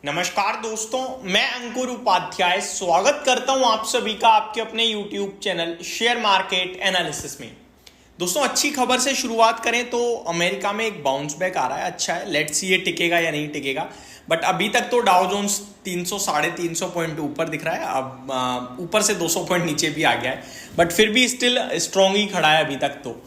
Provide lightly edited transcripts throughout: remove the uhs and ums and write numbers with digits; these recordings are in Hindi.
नमस्कार दोस्तों, मैं अंकुर उपाध्याय स्वागत करता हूं आप सभी का आपके अपने YouTube channel share market analysis में। दोस्तों, अच्छी खबर से शुरुआत करें तो अमेरिका में एक बाउंस बैक आ रहा है। अच्छा है, लेट्स सी ये टिकेगा या नहीं टिकेगा। बट अभी तक तो डाउ जोन्स 300 साढ़े 300 पॉइंट ऊपर दिख रहा है। अब ऊपर से 200 पॉइंट नीचे भी आ गया है, बट फिर भी स्टिल स्ट्रॉन्ग ही खड़ा है अभी तक। तो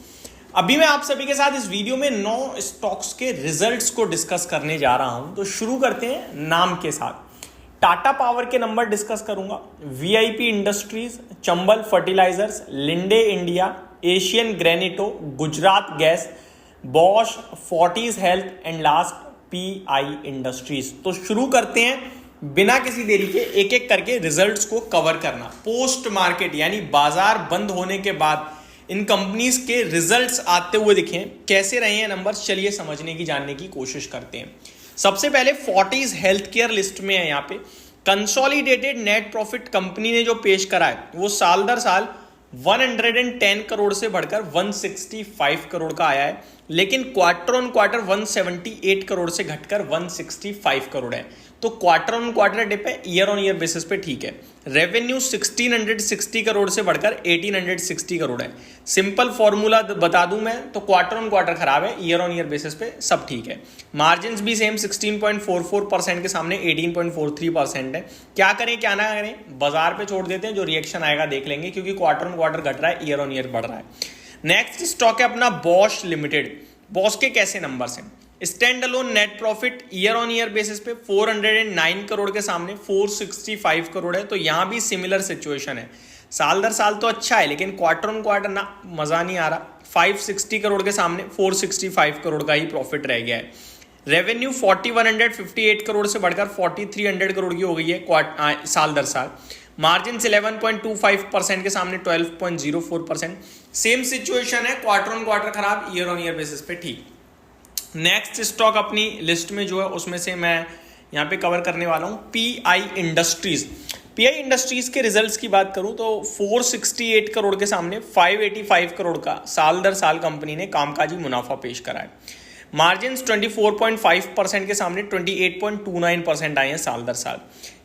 अभी मैं आप सभी के साथ इस वीडियो में 9 स्टॉक्स के रिजल्ट्स को डिस्कस करने जा रहा हूं। तो शुरू करते हैं नाम के साथ। टाटा पावर के नंबर डिस्कस करूंगा, VIP Industries, Chambal Fertilizers, Linde India, Asian Granito, Gujarat Gas, Bosch, Fortis Health and last PI Industries. तो शुरू करते हैं बिना किसी देरी के एक एक करके रिजल्ट्स को कवर करना। पोस्ट मार्केट यानी बाजार बंद होने के बाद इन कंपनीज के रिजल्ट्स आते हुए दिखें, कैसे रहे हैं नंबर्स, चलिए समझने की जानने की कोशिश करते हैं। सबसे पहले फोर्टिस हेल्थ केयर लिस्ट में है। यहाँ पे कंसोलिडेटेड नेट प्रॉफिट कंपनी ने जो पेश करा है वो साल दर साल 110 करोड़ से बढ़कर 165 करोड़ का आया है, लेकिन क्वार्टर ऑन क्वार्टर 178 करोड़ से घटकर 165 करोड़ है। तो क्वार्टर ऑन क्वार्टर डिप है, ईयर ऑन ईयर बेसिस पे ठीक है। रेवेन्यू 1660 करोड़ से बढ़कर 1860 करोड़ है। सिंपल फॉर्मूला बता दूं मैं तो क्वार्टर ऑन क्वार्टर खराब है, ईयर ऑन ईयर बेसिस पे सब ठीक है। मार्जिन भी सेम 16.44% के सामने 18.43% है। क्या करें क्या ना करें, बाजार पे छोड़ देते हैं, जो रिएक्शन आएगा देख लेंगे, क्योंकि क्वार्टर ऑन क्वार्टर घट रहा है, ईयर ऑन ईयर बढ़ रहा है। नेक्स्ट स्टॉक है अपना बॉश लिमिटेड। बॉश के कैसे नंबर्स हैं? Stand alone net profit year on year basis पे 409 करोड़ के सामने 465 करोड़ है। तो यहां भी सिमिलर सिचुएशन है। साल दर साल तो अच्छा है, लेकिन क्वार्टर ऑन क्वार्टर ना मजा नहीं आ रहा। 560 करोड़ के सामने 465 करोड़ का ही प्रॉफिट रह गया है। रेवेन्यू 4158 करोड़ से बढ़कर 4300 करोड़ की हो गई है साल दर साल। मार्जिन 11.25% के सामने 12.04%। सेम सिचुएशन है, क्वार्टर ऑन क्वार्टर खराब, ईयर ऑन ईयर बेसिस पे ठीक। नेक्स्ट स्टॉक अपनी लिस्ट में जो है उसमें से मैं यहाँ पे कवर करने वाला हूँ पीआई इंडस्ट्रीज। पीआई इंडस्ट्रीज के रिजल्ट्स की बात करूँ तो 468 करोड़ के सामने 585 करोड़ का साल दर साल कंपनी ने कामकाजी मुनाफा पेश करा है। मार्जिन 24.5% के सामने 28.29% आए हैं साल दर साल।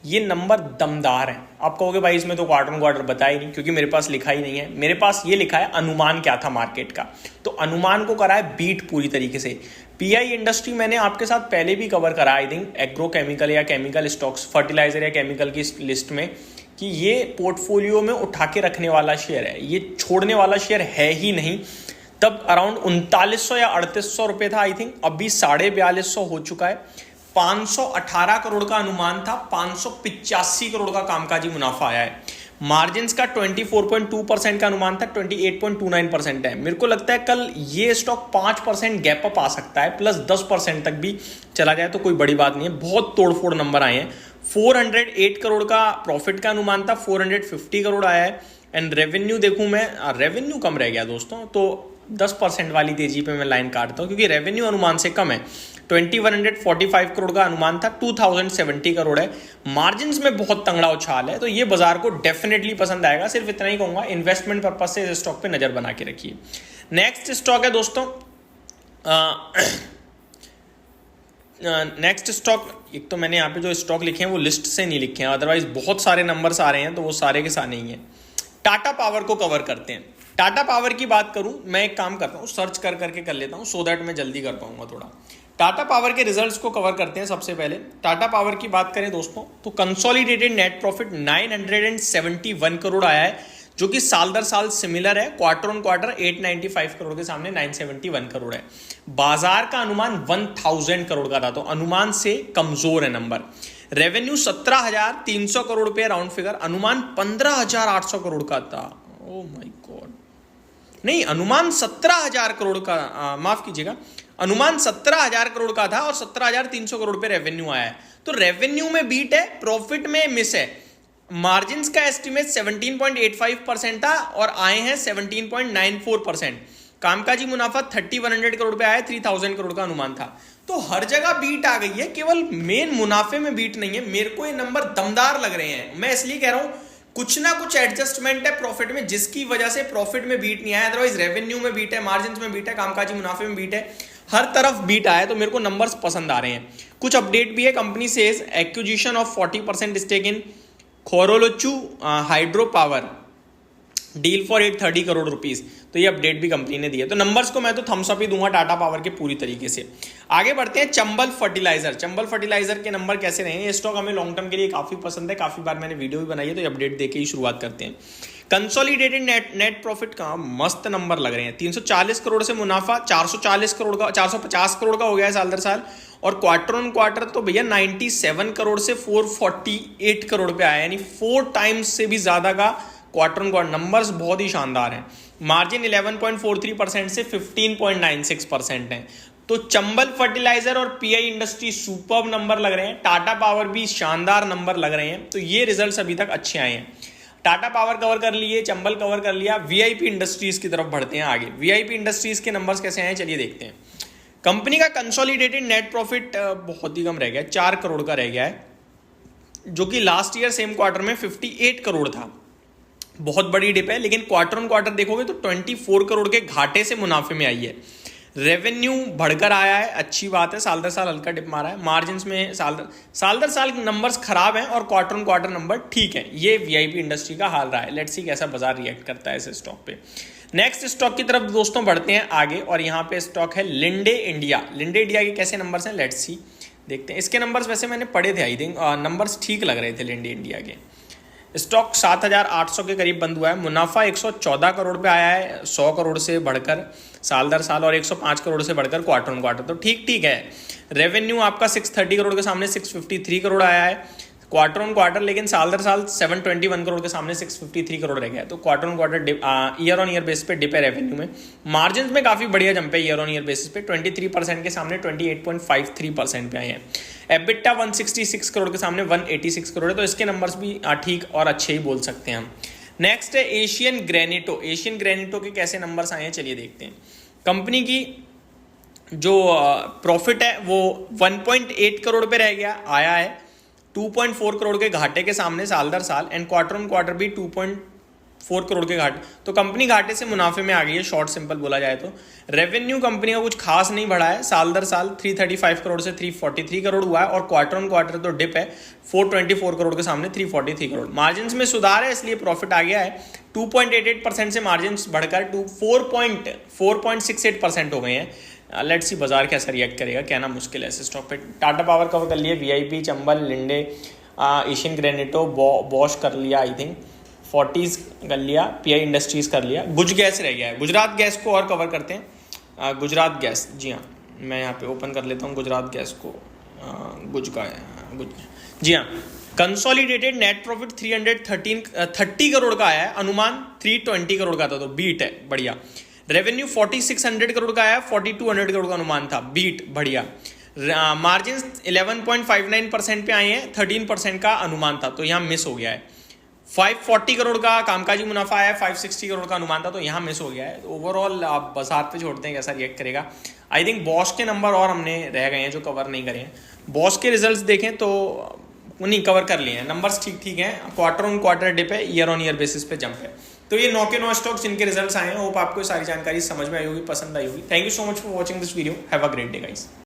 ये नंबर दमदार हैं। आप कहोगे भाई इसमें तो क्वार्टर ऑन क्वार्टर बताया ही नहीं, क्योंकि मेरे पास लिखा ही नहीं है। मेरे पास ये लिखा है अनुमान क्या था मार्केट का, तो अनुमान को करा है बीट पूरी तरीके से। पीआई इंडस्ट्री मैंने आपके साथ पहले भी कवर करा, आई थिंक एग्रो केमिकल या केमिकल स्टॉक्स, फर्टिलाइजर या केमिकल की लिस्ट में, कि ये पोर्टफोलियो में उठा के रखने वाला शेयर है, ये छोड़ने वाला शेयर है ही नहीं। तब अराउंड 3900 या 3800 रुपये था आई थिंक, अभी 4250 हो चुका है। 518 करोड़ का अनुमान था, 585 करोड़ का कामकाजी मुनाफा आया है। मार्जिन्स का 24.2% का अनुमान था, 28.29% है। मेरे को लगता है कल ये स्टॉक 5% गैप अप आ सकता है, प्लस 10% तक भी चला जाए तो कोई बड़ी बात नहीं है। बहुत तोड़फोड़ नंबर आए हैं। 408 करोड़ का प्रॉफिट का अनुमान था, 450 करोड़ आया है। एंड रेवेन्यू देखूं मैं, रेवेन्यू कम रह गया दोस्तों, तो 10% वाली तेजी पे मैं लाइन काटता हूं, क्योंकि रेवेन्यू अनुमान से कम है। 2145 करोड़ का अनुमान था, 2070 करोड़ है। मार्जिन्स में बहुत तंगड़ा उछाल है, तो ये बाजार को डेफिनेटली पसंद आएगा। सिर्फ इतना ही कहूंगा, इन्वेस्टमेंट पर्पज से इस स्टॉक पे नजर बना के रखिए। नेक्स्ट स्टॉक है दोस्तों, नेक्स्ट स्टॉक, एक तो मैंने यहाँ पे जो स्टॉक लिखे हैं वो लिस्ट से नहीं लिखे हैं, अदरवाइज बहुत सारे नंबर्स आ रहे हैं, तो वो सारे के साथ नहीं है। टाटा पावर को कवर करते हैं। टाटा पावर की बात करूं, मैं एक काम करता हूं, सर्च करके कर लेता हूं, सो दैट मैं जल्दी कर पाऊंगा थोड़ा। टाटा पावर के रिजल्ट्स को कवर करते हैं। सबसे पहले टाटा पावर की बात करें दोस्तों, तो कंसोलिडेटेड नेट प्रॉफिट 971 करोड़ आया है, जो कि साल दर साल सिमिलर है। क्वार्टर ऑन क्वार्टर 895 करोड़ के सामने 971 करोड़ है। बाजार का अनुमान 1000 करोड़ का था, तो अनुमान से कमजोर है नंबर। रेवेन्यू 17,300 करोड़ पे राउंड फिगर, अनुमान 15,800 करोड़ का था। ओ माय गॉड, नहीं, अनुमान 17,000 करोड़ का, माफ कीजिएगा, अनुमान 17,000 करोड़ का था और 17,300 करोड़ पे रेवेन्यू आया है। तो रेवेन्यू में बीट है, प्रॉफिट में मिस है। मार्जिन्स का एस्टिमेट 17.85% था और आए हैं 17.94%। कामकाजी मुनाफा 3100 करोड़ पे आया, 3000 करोड़ का अनुमान था। तो हर जगह बीट आ गई है, केवल मेन मुनाफे में बीट नहीं है। मेरे को ये नंबर दमदार लग रहे हैं। मैं इसलिए कह रहा हूं कुछ ना कुछ एडजस्टमेंट है प्रॉफिट में, जिसकी वजह से प्रॉफिट में बीट नहीं आया। अदरवाइज रेवेन्यू में बीट है, मार्जिन में बीट है, कामकाजी मुनाफे में बीट है। हर तरफ बीट आया, तो मेरे को नंबर्स पसंद आ रहे हैं। कुछ अपडेट भी है, company says acquisition of 40% stake in Kholongchhu hydro power deal for 830 crore rupees. तो ये अपडेट भी कंपनी ने दी है। तो नंबर्स को मैं तो थम्स अप ही दूंगा टाटा पावर के पूरी तरीके से। आगे बढ़ते हैं, चंबल फर्टिलाइजर। चंबल फर्टिलाइजर के नंबर कैसे रहे? ये स्टॉक हमें लॉन्ग टर्म के लिए काफी पसंद है, काफी बार मैंने वीडियो भी बनाई है, तो ये अपडेट देके ही शुरुआत करते हैं। कंसोलिडेटेड नेट प्रॉफिट का मस्त नंबर लग रहे हैं। 340 करोड़ से मुनाफा 440 करोड़ का, 450 करोड़ का हो गया है साल दर साल। और क्वार्टर ऑन क्वार्टर तो भैया 97 करोड़ से 448 करोड़ पे आया, यानी 4 टाइम्स से भी ज्यादा का क्वार्टर ऑन क्वार्टर। नंबर्स बहुत ही शानदार हैं। मार्जिन 11.43% से 15.96% है। तो चंबल फर्टिलाइजर और पीआई इंडस्ट्री सुपर्ब नंबर लग रहे हैं। टाटा पावर भी शानदार नंबर लग रहे हैं। तो ये रिजल्ट्स अभी तक अच्छे आए हैं। टाटा पावर कवर कर लिए, चंबल कवर कर लिया, वीआईपी इंडस्ट्रीज की तरफ बढ़ते हैं आगे। वीआईपी इंडस्ट्रीज के नंबर्स कैसे आए चलिए देखते हैं। कंपनी का कंसोलिडेटेड नेट प्रॉफिट बहुत ही कम रह गया, 4 करोड़ का रह गया है, जो कि लास्ट ईयर सेम क्वार्टर में 58 करोड़ था। बहुत बड़ी डिप है, लेकिन क्वार्टर ऑन क्वार्टर देखोगे तो 24 करोड़ के घाटे से मुनाफे में आई है। रेवेन्यू बढ़कर आया है, अच्छी बात है। साल दर साल हल्का डिप मारा है। मार्जिन में साल दर साल नंबर्स खराब हैं और क्वार्टर ऑन क्वार्टर नंबर ठीक है। ये वीआईपी इंडस्ट्री का हाल रहा है। लेट्स सी कैसा बाजार रिएक्ट करता है इस स्टॉक पे। नेक्स्ट स्टॉक की तरफ दोस्तों बढ़ते हैं आगे, और यहाँ पे स्टॉक है लिंडे इंडिया। लिंडे इंडिया के कैसे नंबर्स हैं लेट्स सी, देखते हैं। इसके नंबर्स वैसे मैंने पढ़े थे, आई थिंक नंबर्स ठीक लग रहे थे लिंडे इंडिया के। स्टॉक 7,800 के करीब बंद हुआ है। मुनाफा 114 करोड़ पे आया है, 100 करोड़ से बढ़कर साल दर साल, और 105 करोड़ से बढ़कर क्वार्टर ऑन क्वार्टर। तो ठीक है। रेवेन्यू आपका 630 करोड़ के सामने 653 करोड़ आया है क्वार्टर ऑन क्वार्टर, लेकिन साल दर साल 721 करोड़ के सामने 653 करोड़ रह गया है। तो quarter on quarter year on year basis पे डिप है रेवेन्यू में। मार्जिन में काफी बढ़िया जंप है ईयर ऑन ईयर बेसिस पे, 23% के सामने 28.53% पे आए हैं। एबिटा 166 करोड़ के सामने 186 करोड़ है। तो इसके नंबर्स भी ठीक और अच्छे ही बोल सकते हैं हम। नेक्स्ट है एशियन ग्रेनिटो। एशियन ग्रेनिटो के कैसे नंबर्स आए हैं चलिए देखते हैं। कंपनी की जो प्रॉफिट है वो 1.8 करोड़ पे रह गया, आया है 2.4 करोड़ के घाटे के सामने साल दर साल, एंड क्वार्टर ऑन क्वार्टर भी 2.4 करोड़ के घाटे। तो कंपनी घाटे से मुनाफे में आ गई है, शॉर्ट सिंपल बोला जाए तो। रेवेन्यू कंपनी का कुछ खास नहीं बढ़ा है, साल दर साल 335 करोड़ से 343 करोड़ हुआ है, और क्वार्टर ऑन क्वार्टर तो डिप है, 424 करोड़ के सामने 343 करोड़। मार्जिन में सुधार है, इसलिए प्रॉफिट आ गया है। 2.88% से मार्जिन बढ़कर 4.68% हो गए हैं। लेट्स सी बाजार कैसा रिएक्ट करेगा, कहना मुश्किल है इस स्टॉक पे। टाटा पावर कवर कर लिए, VIP, Chambal, Linde, Asian Granito, Bosch कर लिया, आई थिंक फोर्टीज कर लिया, पीआई इंडस्ट्रीज कर लिया। गुज गैस रह गया है। गुजरात गैस को और कवर करते हैं। गुजरात गैस, जी हाँ, मैं यहाँ पे ओपन कर लेता हूँ गुजरात गैस को। गुज का है, गुज, जी हाँ। कंसोलिडेटेड नेट प्रॉफिट 330 करोड़ का आया है, अनुमान 320 करोड़ का था, तो बीट है, बढ़िया। रेवेन्यू 4600 करोड़ का आया, 4200 करोड़ का अनुमान था, बीट, बढ़िया। मार्जिन 11.59% पे आए हैं, 13% का अनुमान था, तो यहाँ मिस हो गया है। 540 करोड़ का कामकाजी मुनाफा आया, 560 करोड़ का अनुमान था, तो यहाँ मिस हो गया है। तो ओवरऑल आप बाजार पे छोड़ते हैं कैसा रिएक्ट करेगा। आई थिंक बॉश के नंबर और हमने रह गए हैं जो कवर नहीं करे हैं। बॉश के रिजल्ट्स देखें तो नहीं कवर कर लिए हैं, नंबर्स ठीक हैं। क्वार्टर ऑन क्वार्टर डिप है, ईयर ऑन ईयर बेसिस पे जंप है। तो ये 9 के 9 स्टॉक्स जिनके रिजल्ट्स आए हैं। होप आपको सारी जानकारी समझ में आई होगी, पसंद आई होगी। Thank you so much for watching this video. Have a great day guys.